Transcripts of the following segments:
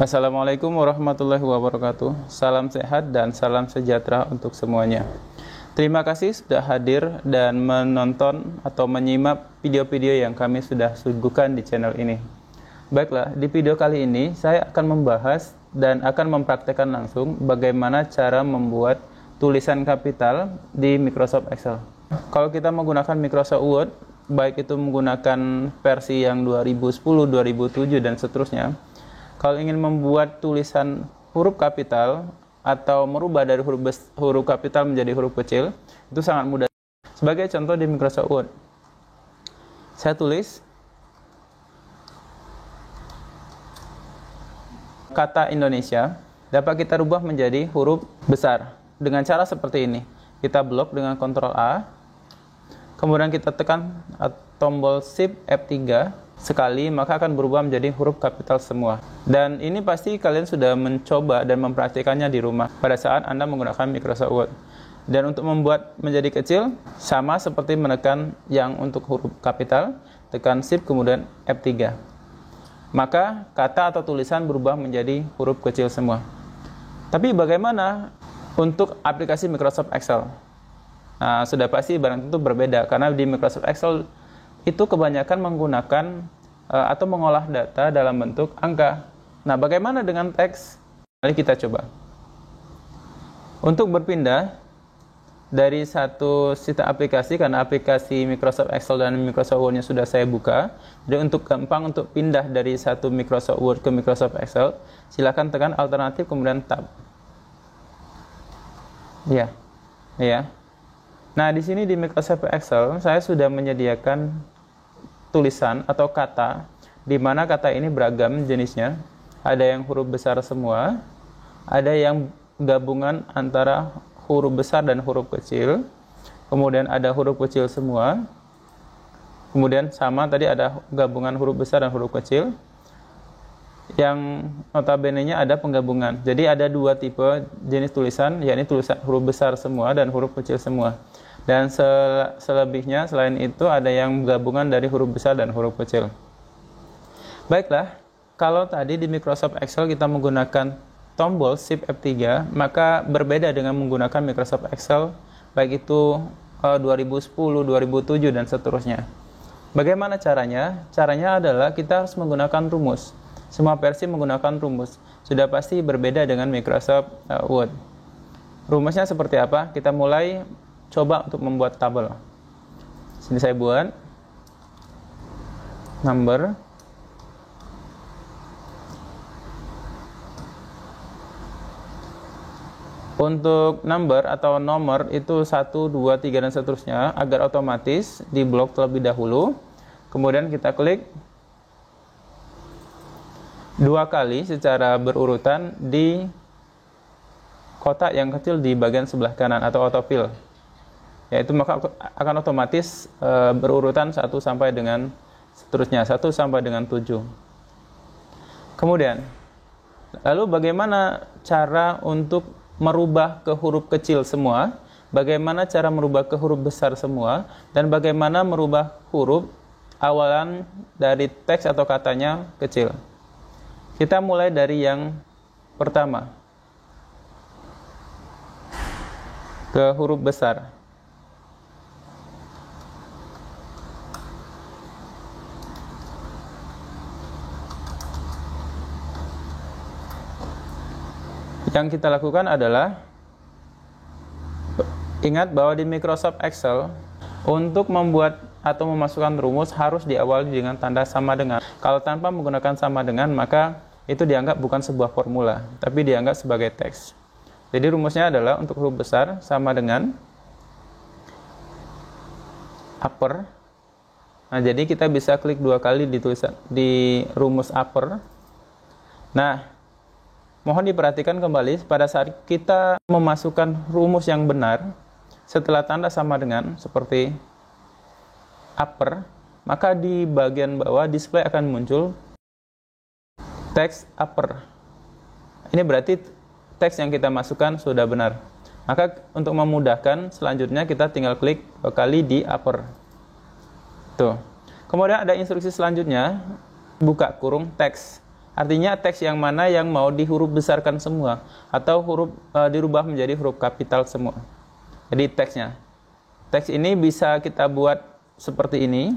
Assalamualaikum warahmatullahi wabarakatuh. Salam sehat dan salam sejahtera untuk semuanya. Terima kasih sudah hadir dan menonton atau menyimak video-video yang kami sudah suguhkan di channel ini. Baiklah, di video kali ini saya akan membahas dan akan mempraktekkan langsung bagaimana cara membuat tulisan kapital di Microsoft Excel. Kalau kita menggunakan Microsoft Word, baik itu menggunakan versi yang 2010, 2007 dan seterusnya, kalau ingin membuat tulisan huruf kapital atau merubah dari huruf kapital menjadi huruf kecil, itu sangat mudah. Sebagai contoh di Microsoft Word, saya tulis kata Indonesia, dapat kita rubah menjadi huruf besar dengan cara seperti ini. Kita blok dengan Ctrl A, kemudian kita tekan tombol Shift F3 sekali, maka akan berubah menjadi huruf kapital semua. Dan ini pasti kalian sudah mencoba dan mempraktikannya di rumah pada saat Anda menggunakan Microsoft Word. Dan untuk membuat menjadi kecil, sama seperti menekan yang untuk huruf kapital, tekan Shift kemudian F3. Maka kata atau tulisan berubah menjadi huruf kecil semua. Tapi bagaimana untuk aplikasi Microsoft Excel? Nah, sudah pasti barang tentu berbeda, karena di Microsoft Excel itu kebanyakan menggunakan atau mengolah data dalam bentuk angka. Nah, bagaimana dengan teks? Mari kita coba. Untuk berpindah dari satu sistem aplikasi, karena aplikasi Microsoft Excel dan Microsoft Word-nya sudah saya buka, jadi untuk gampang untuk pindah dari satu Microsoft Word ke Microsoft Excel, silakan tekan alternatif kemudian tab. Ya. Nah, di sini di Microsoft Excel saya sudah menyediakan tulisan atau kata, di mana kata ini beragam jenisnya. Ada yang huruf besar semua, ada yang gabungan antara huruf besar dan huruf kecil, kemudian ada huruf kecil semua, kemudian sama tadi ada gabungan huruf besar dan huruf kecil, yang notabene-nya ada penggabungan. Jadi ada dua tipe jenis tulisan, yakni tulisan huruf besar semua dan huruf kecil semua. Dan selebihnya selain itu ada yang gabungan dari huruf besar dan huruf kecil. Baiklah, kalau tadi di Microsoft Excel kita menggunakan tombol Shift F3, maka berbeda dengan menggunakan Microsoft Excel baik itu 2010, 2007 dan seterusnya. Bagaimana caranya? Caranya adalah kita harus menggunakan rumus. Semua versi menggunakan rumus. Sudah pasti berbeda dengan Microsoft Word. Rumusnya seperti apa? Kita mulai coba untuk membuat tabel. Sini saya buat number. Untuk number atau nomor itu 1, 2, 3 dan seterusnya, agar otomatis di blok terlebih dahulu. Kemudian kita klik 2 kali secara berurutan di kotak yang kecil di bagian sebelah kanan atau autofill. Yaitu maka akan otomatis berurutan 1 sampai dengan seterusnya, 1 sampai dengan 7. Kemudian, lalu bagaimana cara untuk merubah ke huruf kecil semua, bagaimana cara merubah ke huruf besar semua, dan bagaimana merubah huruf awalan dari teks atau katanya kecil. Kita mulai dari yang pertama, ke huruf besar. Yang kita lakukan adalah, ingat bahwa di Microsoft Excel, untuk membuat atau memasukkan rumus harus diawali dengan tanda sama dengan. Kalau tanpa menggunakan sama dengan, maka itu dianggap bukan sebuah formula, tapi dianggap sebagai teks. Jadi rumusnya adalah untuk huruf besar sama dengan upper. Nah, jadi kita bisa klik 2 kali di rumus upper. Nah, mohon diperhatikan kembali pada saat kita memasukkan rumus yang benar setelah tanda sama dengan seperti upper, maka di bagian bawah display akan muncul teks upper. Ini berarti teks yang kita masukkan sudah benar. Maka untuk memudahkan, selanjutnya kita tinggal klik 2 kali di upper. Tuh. Kemudian ada instruksi selanjutnya, buka kurung teks. Artinya teks yang mana yang mau dihuruf besarkan semua atau dirubah menjadi huruf kapital semua. Jadi teksnya. Teks ini bisa kita buat seperti ini.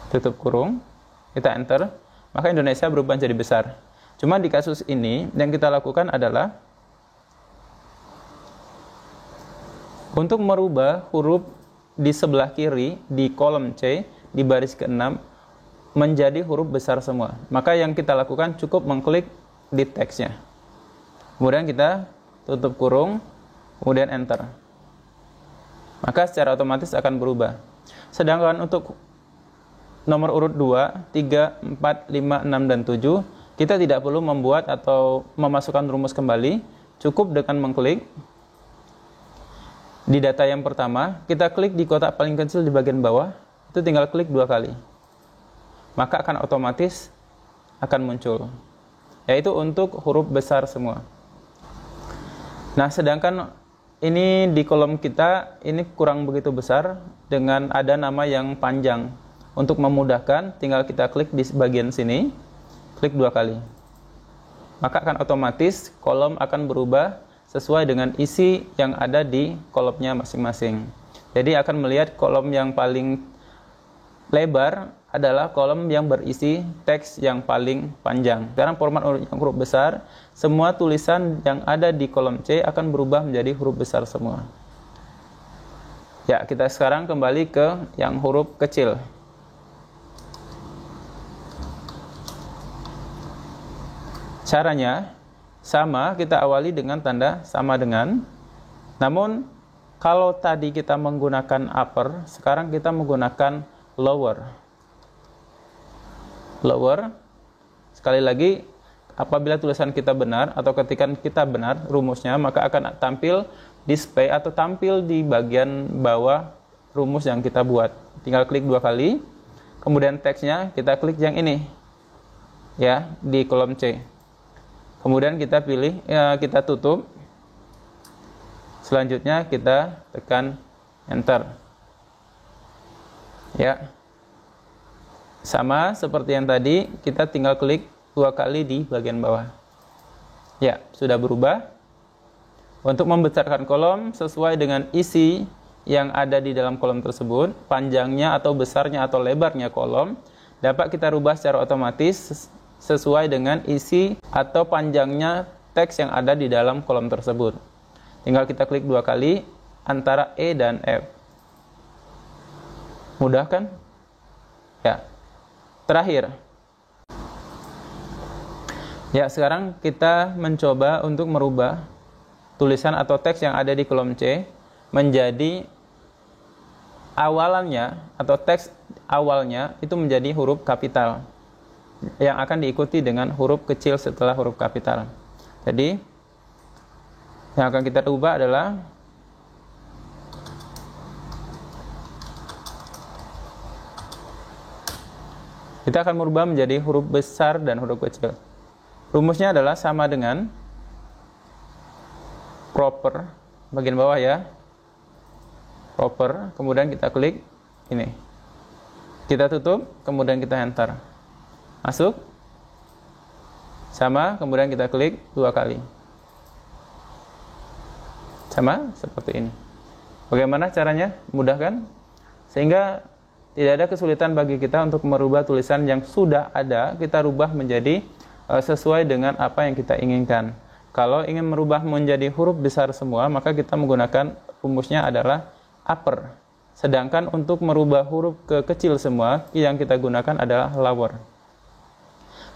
Tutup kurung, kita enter, maka Indonesia berubah menjadi besar. Cuma di kasus ini yang kita lakukan adalah untuk merubah huruf di sebelah kiri di kolom C di baris ke-6 menjadi huruf besar semua. Maka yang kita lakukan cukup mengklik di teksnya. Kemudian kita tutup kurung, kemudian enter. Maka secara otomatis akan berubah. Sedangkan untuk nomor urut 2, 3, 4, 5, 6, dan 7, kita tidak perlu membuat atau memasukkan rumus kembali. Cukup dengan mengklik di data yang pertama, kita klik di kotak paling kecil di bagian bawah, itu tinggal klik 2 kali. Maka akan otomatis akan muncul. Yaitu untuk huruf besar semua. Nah, sedangkan ini di kolom kita, ini kurang begitu besar dengan ada nama yang panjang. Untuk memudahkan, tinggal kita klik di bagian sini, klik 2 kali. Maka akan otomatis kolom akan berubah sesuai dengan isi yang ada di kolomnya masing-masing. Jadi akan melihat kolom yang paling lebar adalah kolom yang berisi teks yang paling panjang. Sekarang format yang huruf besar, semua tulisan yang ada di kolom C akan berubah menjadi huruf besar semua. Ya, kita sekarang kembali ke yang huruf kecil. Caranya sama, kita awali dengan tanda sama dengan. Namun kalau tadi kita menggunakan upper, sekarang kita menggunakan lower. Lower, sekali lagi, apabila tulisan kita benar atau ketika kita benar rumusnya, maka akan tampil display atau tampil di bagian bawah rumus yang kita buat. Tinggal klik 2 kali, kemudian teksnya kita klik yang ini, ya, di kolom C. Kemudian kita pilih, kita tutup. Selanjutnya kita tekan enter. Ya. Sama seperti yang tadi, kita tinggal klik 2 kali di bagian bawah. Ya, sudah berubah. Untuk membesarkan kolom sesuai dengan isi yang ada di dalam kolom tersebut, panjangnya atau besarnya atau lebarnya kolom dapat kita rubah secara otomatis sesuai dengan isi atau panjangnya teks yang ada di dalam kolom tersebut. Tinggal kita klik 2 kali antara E dan F. Mudah kan? Ya. Terakhir. Ya, sekarang kita mencoba untuk merubah tulisan atau teks yang ada di kolom C menjadi awalannya atau teks awalnya itu menjadi huruf kapital yang akan diikuti dengan huruf kecil setelah huruf kapital. Jadi yang akan kita ubah adalah kita akan merubah menjadi huruf besar dan huruf kecil. Rumusnya adalah sama dengan proper bagian bawah ya. Proper, kemudian kita klik ini. Kita tutup, kemudian kita enter. Masuk. Sama, kemudian kita klik 2 kali. Sama seperti ini. Bagaimana caranya? Mudah kan? Sehingga tidak ada kesulitan bagi kita untuk merubah tulisan yang sudah ada, kita rubah menjadi sesuai dengan apa yang kita inginkan. Kalau ingin merubah menjadi huruf besar semua, maka kita menggunakan rumusnya adalah upper. Sedangkan untuk merubah huruf ke kecil semua, yang kita gunakan adalah lower.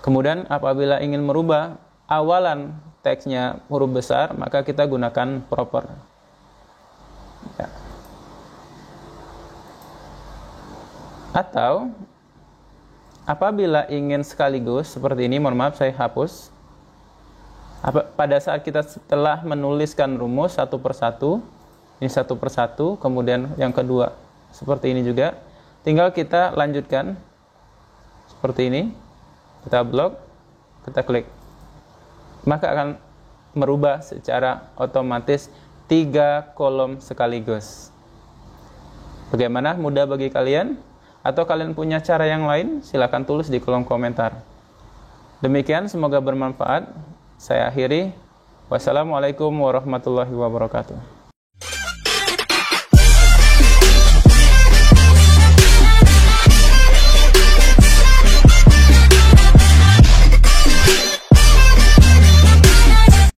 Kemudian apabila ingin merubah awalan teksnya huruf besar, maka kita gunakan proper. Ya. Atau apabila ingin sekaligus seperti ini, mohon maaf saya hapus. Pada saat kita setelah menuliskan rumus satu persatu, ini satu persatu, kemudian yang kedua seperti ini juga, tinggal kita lanjutkan seperti ini. Kita blok, kita klik. Maka akan merubah secara otomatis 3 kolom sekaligus. Bagaimana? Mudah bagi kalian? Atau kalian punya cara yang lain, silakan tulis di kolom komentar. Demikian, semoga bermanfaat. Saya akhiri. Wassalamualaikum warahmatullahi wabarakatuh.